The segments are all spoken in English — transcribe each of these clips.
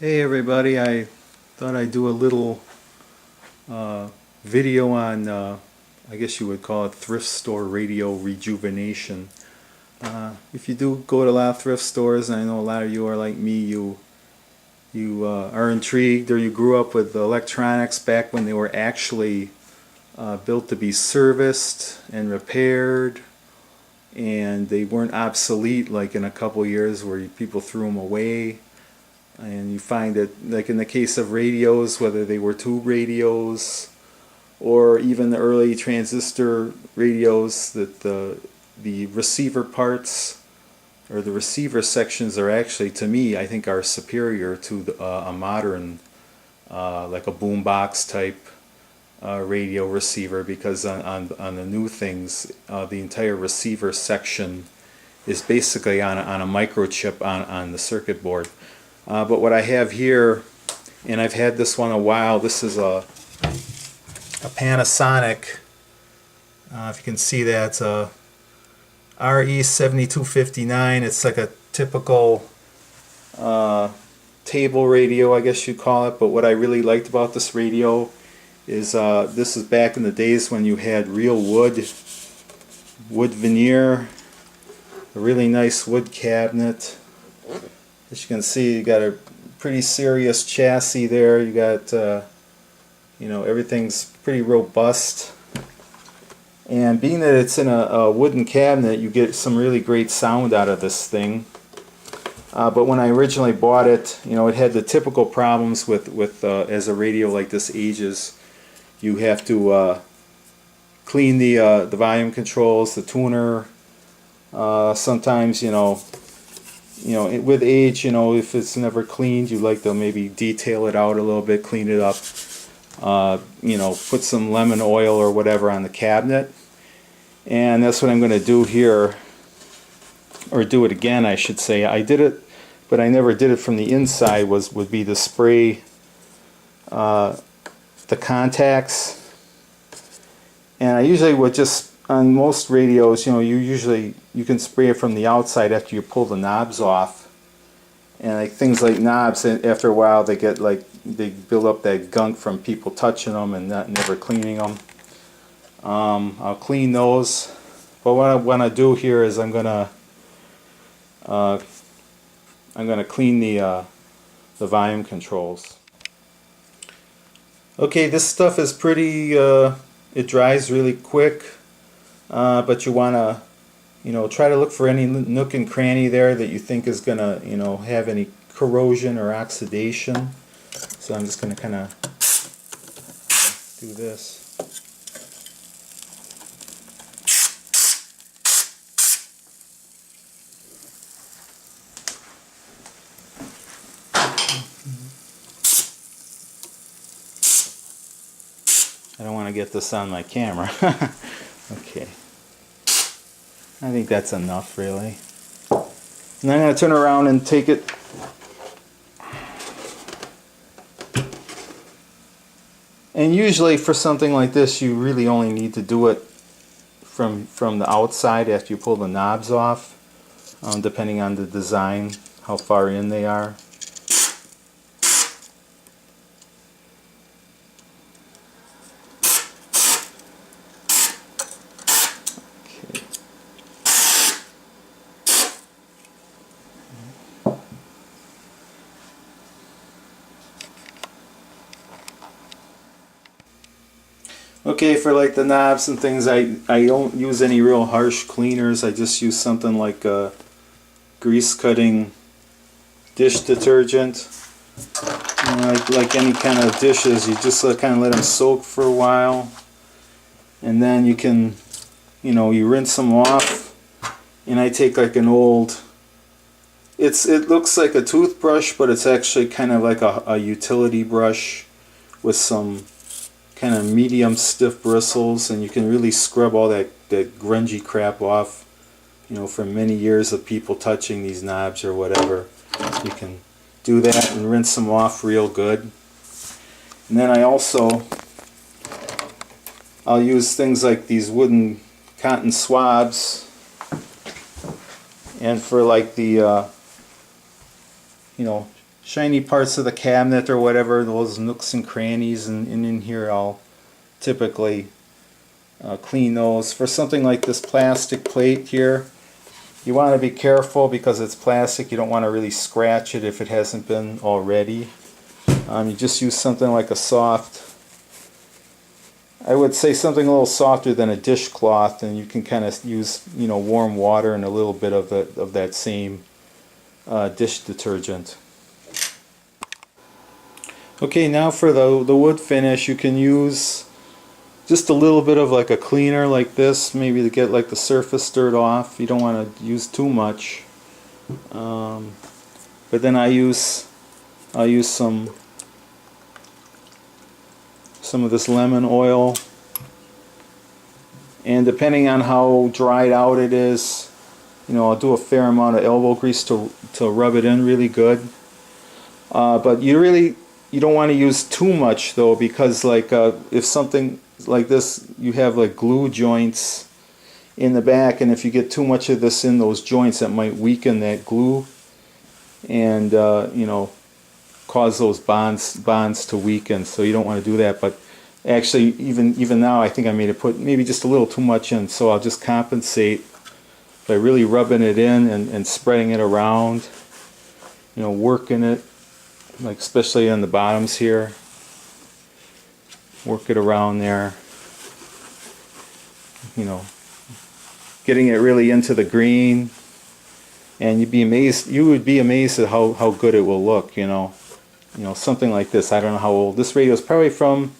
Hey everybody, I thought I'd do a little video on, I guess you would call it thrift store radio rejuvenation. If you do go to a lot of thrift stores, and I know a lot of you are like me, you are intrigued, or you grew up with electronics back when they were actually built to be serviced and repaired, and they weren't obsolete like in a couple years where people threw them away. And you find that, like in the case of radios, whether they were tube radios or even the early transistor radios, that the receiver parts or the receiver sections are actually, to me, I think are superior to a modern, like a boombox type radio receiver, because on the new things, the entire receiver section is basically on a microchip on the circuit board. But what I have here, and I've had this one a while, this is a Panasonic, if you can see that, it's a RE7259. It's like a typical table radio, I guess you'd call it. But what I really liked about this radio is this is back in the days when you had real wood veneer, a really nice wood cabinet. As you can see, you got a pretty serious chassis there. You got, you know, everything's pretty robust. And being that it's in a wooden cabinet, you get some really great sound out of this thing. But when I originally bought it, you know, it had the typical problems with as a radio like this ages. You have to clean the volume controls, the tuner. Sometimes, you know, with age, you know, if it's never cleaned, you like to maybe detail it out a little bit, clean it up, you know, put some lemon oil or whatever on the cabinet. And that's what I'm going to do here, or do it again, I should say. I did it, but I never did it from the inside, would be to spray the contacts. And I usually would just, on most radios, you know, you can spray it from the outside after you pull the knobs off. And like things like knobs, after a while they build up that gunk from people touching them and never cleaning them. I'll clean those, but what I want to do here is I'm gonna clean the volume controls. Okay, this stuff is pretty. It dries really quick. But you want to, you know, try to look for any nook and cranny there that you think is going to, you know, have any corrosion or oxidation. So I'm just going to kind of do this. I don't want to get this on my camera. Okay. I think that's enough, really. And I'm going to turn around and take it. And usually for something like this, you really only need to do it from the outside after you pull the knobs off, depending on the design, how far in they are. Okay, for like the knobs and things, I don't use any real harsh cleaners. I just use something like grease cutting dish detergent. You know, like any kind of dishes, you just kind of let them soak for a while, and then you can, you know, you rinse them off. And I take like an old, it looks like a toothbrush, but it's actually kind of like a utility brush with some kind of medium stiff bristles, and you can really scrub all that grungy crap off, you know, from many years of people touching these knobs or whatever. You can do that and rinse them off real good. And then I'll use things like these wooden cotton swabs, and for like the you know, shiny parts of the cabinet or whatever, those nooks and crannies, and in here I'll typically clean those. For something like this plastic plate here, you want to be careful because it's plastic. You don't want to really scratch it if it hasn't been already. You just use something like a soft, I would say something a little softer than a dishcloth, and you can kind of use, you know, warm water and a little bit of that same dish detergent. Okay, now for the wood finish, you can use just a little bit of like a cleaner like this, maybe to get like the surface stirred off. You don't want to use too much. But then I'll use some of this lemon oil, and depending on how dried out it is, you know, I'll do a fair amount of elbow grease to rub it in really good. But you don't want to use too much though, because like if something like this, you have like glue joints in the back, and if you get too much of this in those joints, that might weaken that glue and you know, cause those bonds to weaken. So you don't want to do that. But actually, even now, I think I may have put maybe just a little too much in. So I'll just compensate by really rubbing it in and spreading it around. You know, working it, like especially on the bottoms here. Work it around there. You know, getting it really into the green. And you'd be amazed. You would be amazed at how good it will look. You know, something like this. I don't know how old this radio is. Probably from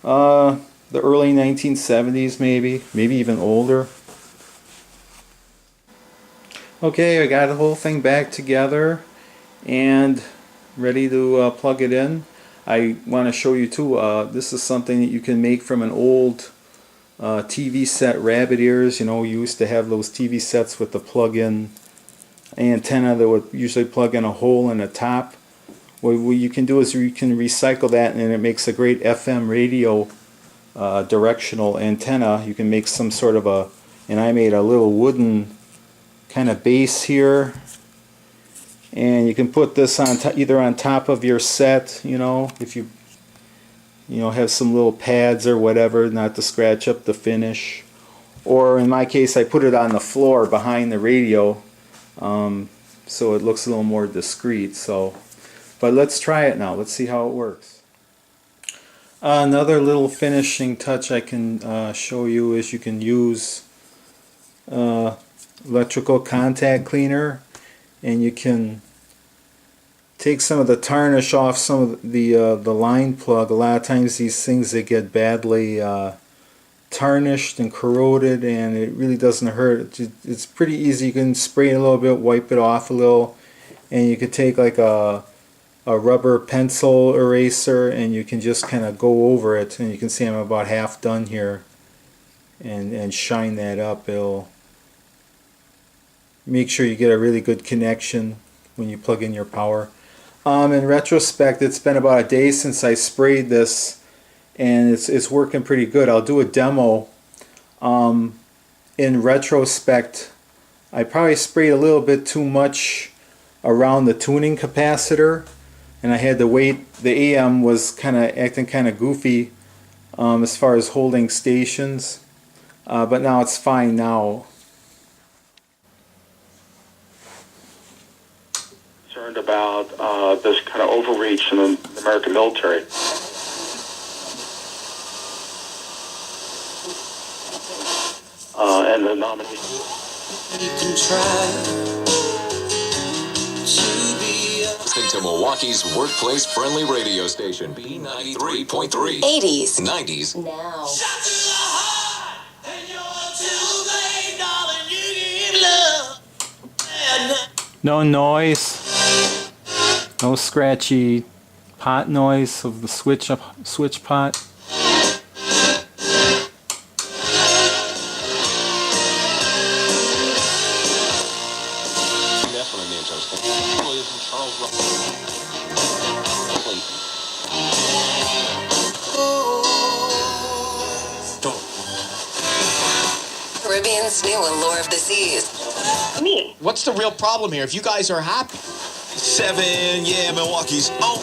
the early 1970s, maybe even older. Okay, I got the whole thing back together and ready to plug it in. I want to show you too. This is something that you can make from an old TV set, rabbit ears. You know, you used to have those TV sets with the plug-in antenna that would usually plug in a hole in the top. What you can do is you can recycle that, and it makes a great FM radio directional antenna. You can make some sort of and I made a little wooden kind of base here, and you can put this on either on top of your set, you know, if you have some little pads or whatever, not to scratch up the finish, or in my case I put it on the floor behind the radio. So it looks a little more discreet. But let's try it now. Let's see how it works. Another little finishing touch I can show you is you can use electrical contact cleaner, and you can take some of the tarnish off some of the line plug. A lot of times these things, they get badly tarnished and corroded, and it really doesn't hurt. It's pretty easy. You can spray it a little bit, wipe it off a little, and you could take like a rubber pencil eraser, and you can just kind of go over it, and you can see I'm about half done here, and shine that up. It'll make sure you get a really good connection when you plug in your power. In retrospect, it's been about a day since I sprayed this, and it's working pretty good. I'll do a demo. In retrospect, I probably sprayed a little bit too much around the tuning capacitor, and I had to wait. The AM was kind of acting kind of goofy as far as holding stations, but now it's fine now. Concerned about this kind of overreach in the American military. And the nominee. You can try to be Listening to Milwaukee's workplace-friendly radio station, B93.3. 80s. 90s. Now. Shot to the heart, and you're too late, darling. You give love. No noise. No scratchy pot noise of the switch pot. Caribbean's new allure of the seas. Me. What's the real problem here? If you guys are happy. 7, yeah, Milwaukee's own.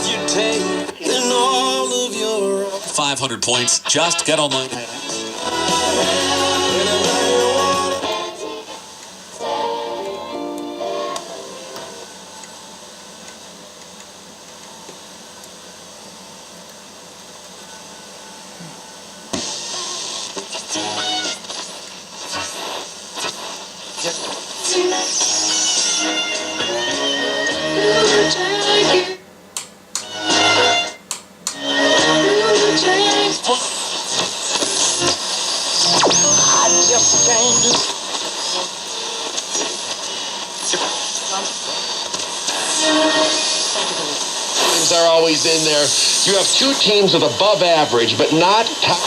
You take in all of your 500 points. Just get online. Teams are always in there. You have two teams with above average, but not top.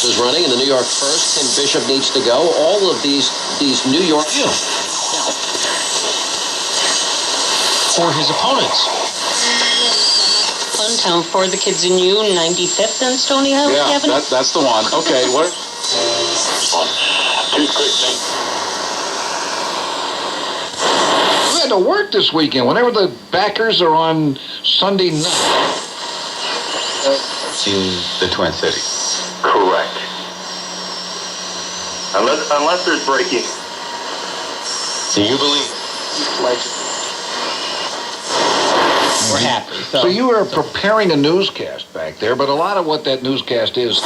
Is running in the New York first. Tim Bishop needs to go. All of these New York For his opponents. Funtown for the kids in you, 95th and Stony Hill, Yeah, Kevin? that's the one. Okay, what? Two quick things. We had to work this weekend. Whenever the backers are on Sunday night. In the Twin Cities. Correct. Unless there's breaking. Do you believe? We're happy. So you were preparing a newscast back there, but a lot of what that newscast is.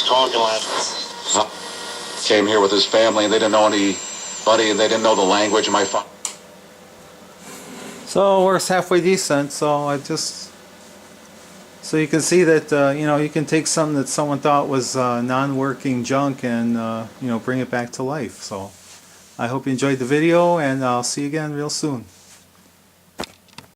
Talking last. Came here with his family, and they didn't know anybody, and they didn't know the language. And my father. So it works halfway decent. So so you can see that you know, you can take something that someone thought was non-working junk and you know, bring it back to life. So I hope you enjoyed the video, and I'll see you again real soon.